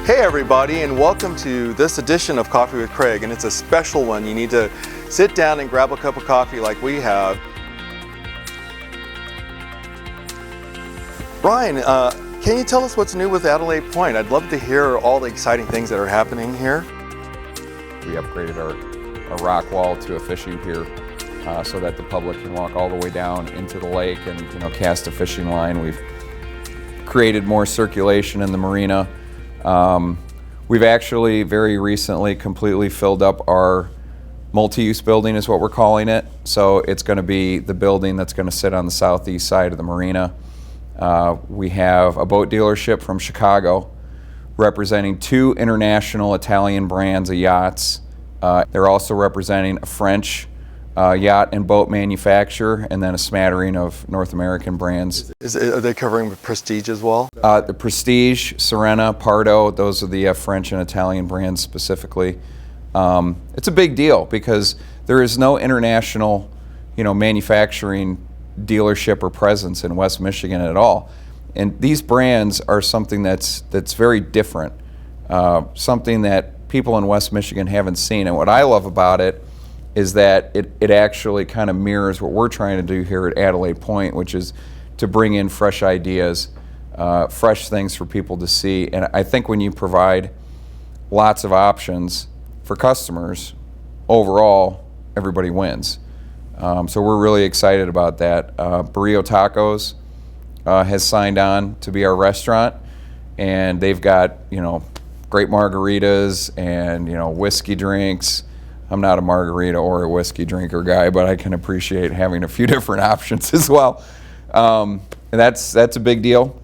Hey everybody, and welcome to this edition of Coffee with Craig, and it's a special one. You need to sit down and grab a cup of coffee like we have. Ryan, can you tell us what's new with Adelaide Pointe? I'd love to hear all the exciting things that are happening here. We upgraded our rock wall to a fishing pier so that the public can walk all the way down into the lake and cast a fishing line. We've created more circulation in the marina. We've actually very recently completely filled up our multi-use building, is what we're calling it. So it's going to be the building that's going to sit on the southeast side of the marina. We have a boat dealership from Chicago representing 2 international Italian brands of yachts. They're also representing a French yacht and boat manufacturer, and then a smattering of North American brands. Are they covering Prestige as well? The Prestige, Serena, Pardo, those are the French and Italian brands specifically. It's a big deal because there is no international, manufacturing dealership or presence in West Michigan at all. And these brands are something that's very different, something that people in West Michigan haven't seen. And what I love about it is that it actually kind of mirrors what we're trying to do here at Adelaide Pointe, which is to bring in fresh ideas, fresh things for people to see. And I think when you provide lots of options for customers, overall, everybody wins. So we're really excited about that. Burrito Tacos has signed on to be our restaurant, and they've got, great margaritas and, whiskey drinks. I'm not a margarita or a whiskey drinker guy, but I can appreciate having a few different options as well. And that's a big deal.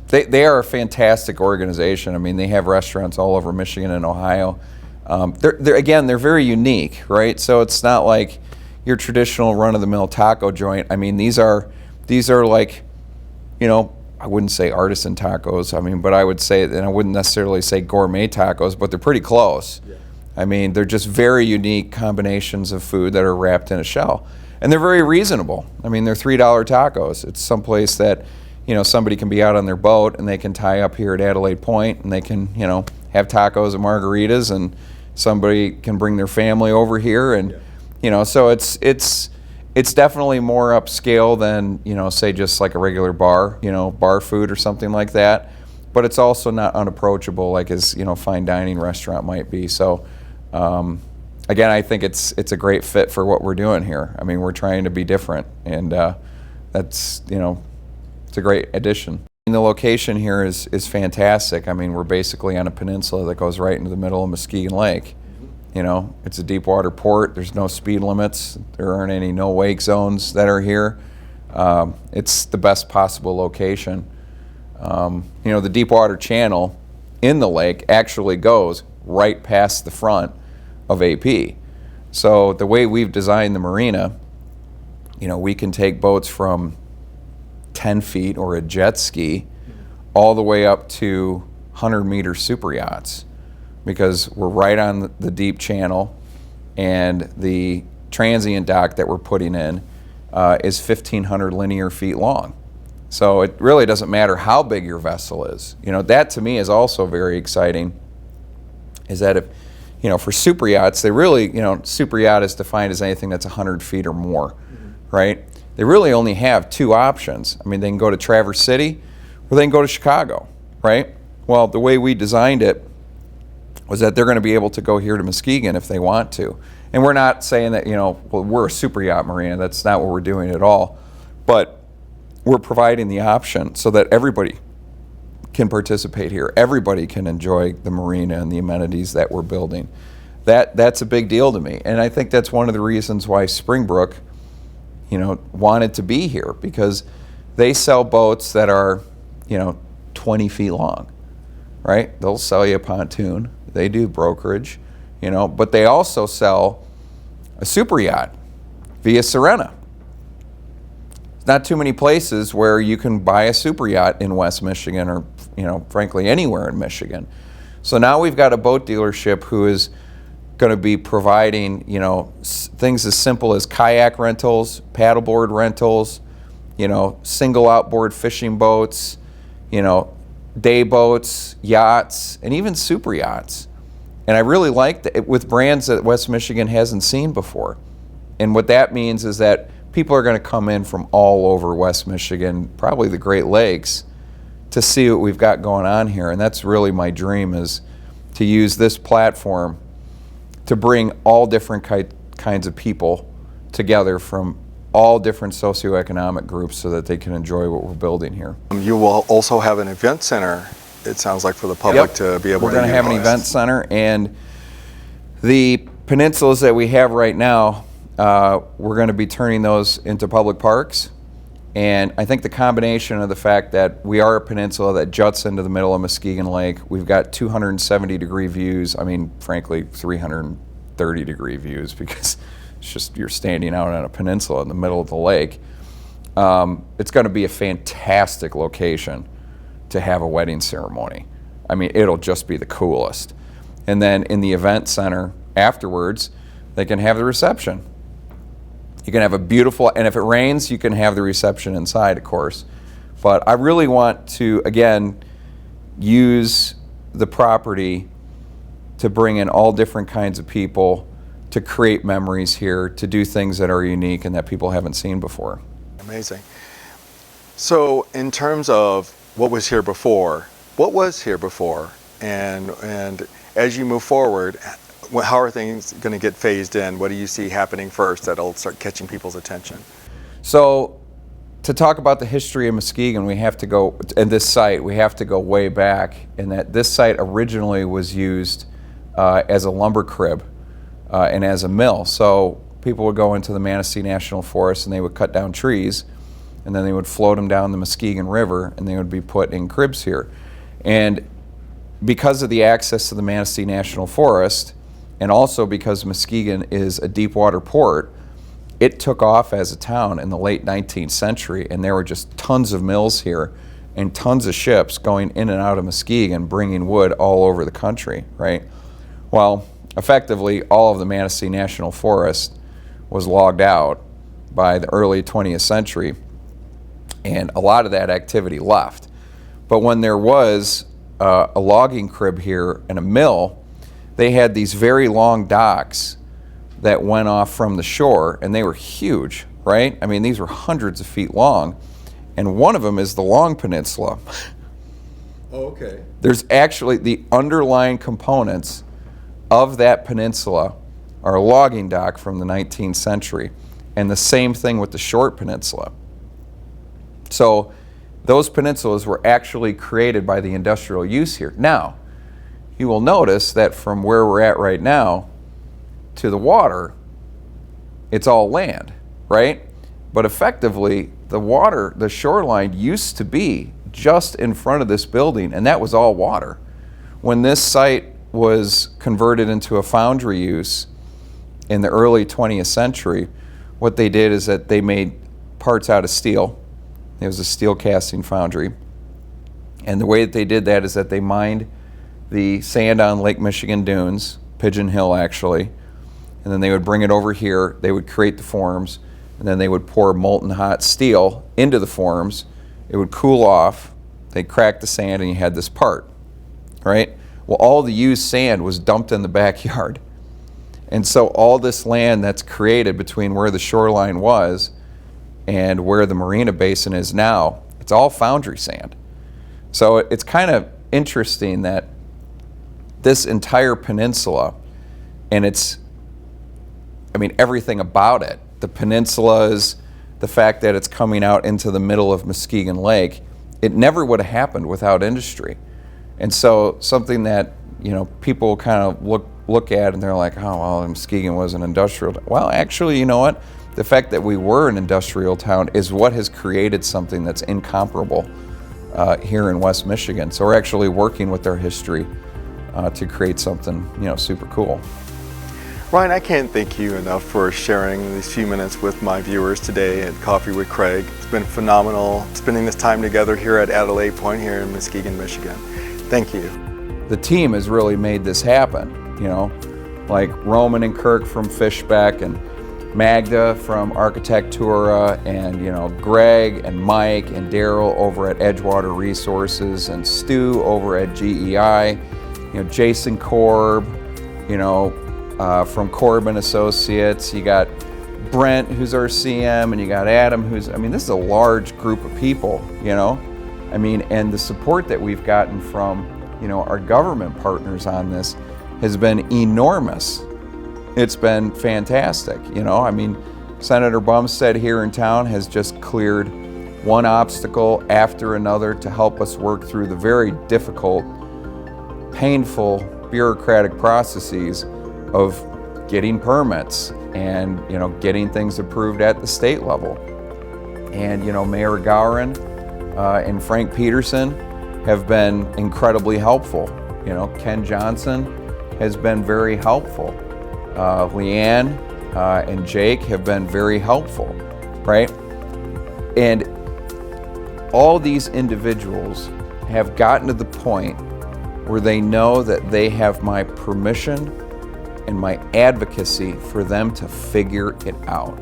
They are a fantastic organization. I mean, they have restaurants all over Michigan and Ohio. They're very unique, right? So it's not like your traditional run-of-the-mill taco joint. I mean, these are like, I wouldn't say artisan tacos. I mean, but I would say, and I wouldn't necessarily say gourmet tacos, but they're pretty close. Yeah. I mean, they're just very unique combinations of food that are wrapped in a shell. And they're very reasonable. I mean, they're $3 tacos. It's someplace that, somebody can be out on their boat and they can tie up here at Adelaide Pointe and they can, have tacos and margaritas, and somebody can bring their family over here. And, so it's definitely more upscale than, say just like a regular bar, bar food or something like that. But it's also not unapproachable like as, fine dining restaurant might be. So, again, I think it's a great fit for what we're doing here. I mean, we're trying to be different, and that's, it's a great addition. And the location here is fantastic. I mean, we're basically on a peninsula that goes right into the middle of Muskegon Lake. It's a deep water port. There's no speed limits. There aren't any no wake zones that are here. It's the best possible location. The deep water channel in the lake actually goes right past the front of AP. So the way we've designed the marina, we can take boats from 10 feet or a jet ski all the way up to 100-meter super yachts, because we're right on the deep channel, and the transient dock that we're putting in is 1,500 linear feet long. So it really doesn't matter how big your vessel is. That to me is also very exciting, is that if, for super yachts, they really, super yacht is defined as anything that's 100 feet or more, right? They really only have 2 options. I mean, they can go to Traverse City or they can go to Chicago, right? Well, the way we designed it was that they're going to be able to go here to Muskegon if they want to. And we're not saying that, we're a super yacht marina. That's not what we're doing at all. But we're providing the option so that everybody can participate here. Everybody can enjoy the marina and the amenities that we're building. That's a big deal to me. And I think that's one of the reasons why Springbrook, wanted to be here, because they sell boats that are, 20 feet long, right? They'll sell you a pontoon. They do brokerage, but they also sell a super yacht via Serena. Not too many places where you can buy a super yacht in West Michigan, or frankly anywhere in Michigan. So now we've got a boat dealership who is going to be providing things as simple as kayak rentals, paddleboard rentals, single outboard fishing boats, day boats, yachts, and even super yachts. And I really like that with brands that West Michigan hasn't seen before. And what that means is that people are going to come in from all over West Michigan, probably the Great Lakes, to see what we've got going on here. And that's really my dream, is to use this platform to bring all different kinds of people together from all different socioeconomic groups so that they can enjoy what we're building here. You will also have an event center, it sounds like, for the public to be able to We're going to have an event center, and the peninsulas that we have right now, we're going to be turning those into public parks. And I think the combination of the fact that we are a peninsula that juts into the middle of Muskegon Lake, we've got 270-degree views, I mean, frankly, 330-degree views, because it's just you're standing out on a peninsula in the middle of the lake. It's going to be a fantastic location to have a wedding ceremony. I mean, it'll just be the coolest. And then in the event center afterwards, they can have the reception. You can have a beautiful, and if it rains, you can have the reception inside, of course. But I really want to, again, use the property to bring in all different kinds of people, to create memories here, to do things that are unique and that people haven't seen before. Amazing. So in terms of what was here before, what was here before? And as you move forward, how are things going to get phased in? What do you see happening first that'll start catching people's attention? So to talk about the history of Muskegon, we have to go, and this site, we have to go way back, in that this site originally was used as a lumber crib and as a mill. So people would go into the Manistee National Forest and they would cut down trees, and then they would float them down the Muskegon River, and they would be put in cribs here. And because of the access to the Manistee National Forest, and also because Muskegon is a deep water port, it took off as a town in the late 19th century, and there were just tons of mills here and tons of ships going in and out of Muskegon, bringing wood all over the country, right? Well, effectively, all of the Manistee National Forest was logged out by the early 20th century, and a lot of that activity left. But when there was a logging crib here and a mill, they had these very long docks that went off from the shore, and they were huge, right? I mean, these were hundreds of feet long, and one of them is the Long Peninsula. Oh, okay. There's actually the underlying components of that peninsula are a logging dock from the 19th century, and the same thing with the Short Peninsula. So those peninsulas were actually created by the industrial use here. Now, you will notice that from where we're at right now to the water, it's all land, right? But effectively, the water, the shoreline used to be just in front of this building, and that was all water. When this site was converted into a foundry use in the early 20th century, what they did is that they made parts out of steel. It was a steel casting foundry. And the way that they did that is that they mined the sand on Lake Michigan dunes, Pigeon Hill actually, and then they would bring it over here, they would create the forms, and then they would pour molten hot steel into the forms. It would cool off, they'd crack the sand, and you had this part, right? Well, all the used sand was dumped in the backyard. And so all this land that's created between where the shoreline was and where the marina basin is now, it's all foundry sand. So it's kind of interesting that this entire peninsula, and everything about it, the peninsulas, the fact that it's coming out into the middle of Muskegon Lake, it never would have happened without industry. And so something that, people kind of look at and they're like, oh, well, Muskegon was an industrial town. Well, actually, you know what? The fact that we were an industrial town is what has created something that's incomparable here in West Michigan. So we're actually working with our history to create something, super cool. Ryan, I can't thank you enough for sharing these few minutes with my viewers today at Coffee with Craig. It's been phenomenal spending this time together here at Adelaide Pointe here in Muskegon, Michigan. Thank you. The team has really made this happen, like Roman and Kirk from Fishbeck and Magda from Architectura, and Greg and Mike and Daryl over at Edgewater Resources, and Stu over at GEI, Jason Korb, from Corbin Associates. You got Brent, who's our CM, and you got Adam, this is a large group of people, and the support that we've gotten from, our government partners on this has been enormous. It's been fantastic, Senator Bumstead here in town has just cleared one obstacle after another to help us work through the very difficult, painful, bureaucratic processes of getting permits and, getting things approved at the state level. And, Mayor Gowron and Frank Peterson have been incredibly helpful. Ken Johnson has been very helpful. Leanne and Jake have been very helpful, right? And all these individuals have gotten to the point where they know that they have my permission and my advocacy for them to figure it out,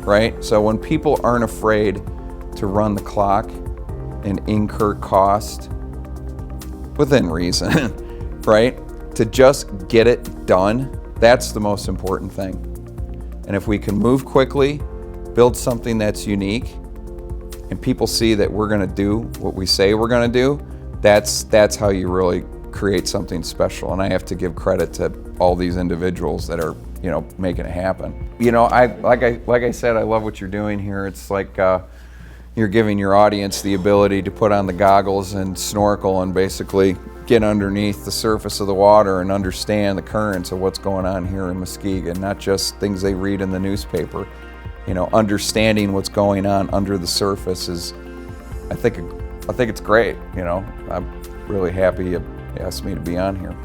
right? So when people aren't afraid to run the clock and incur cost within reason, right? To just get it done, that's the most important thing. And if we can move quickly, build something that's unique, and people see that we're going to do what we say we're going to do, that's how you really create something special. And I have to give credit to all these individuals that are, making it happen. Like I said, I love what you're doing here. It's like you're giving your audience the ability to put on the goggles and snorkel and basically get underneath the surface of the water and understand the currents of what's going on here in Muskegon, not just things they read in the newspaper. Understanding what's going on under the surface is, I think it's great. I'm really happy you asked me to be on here.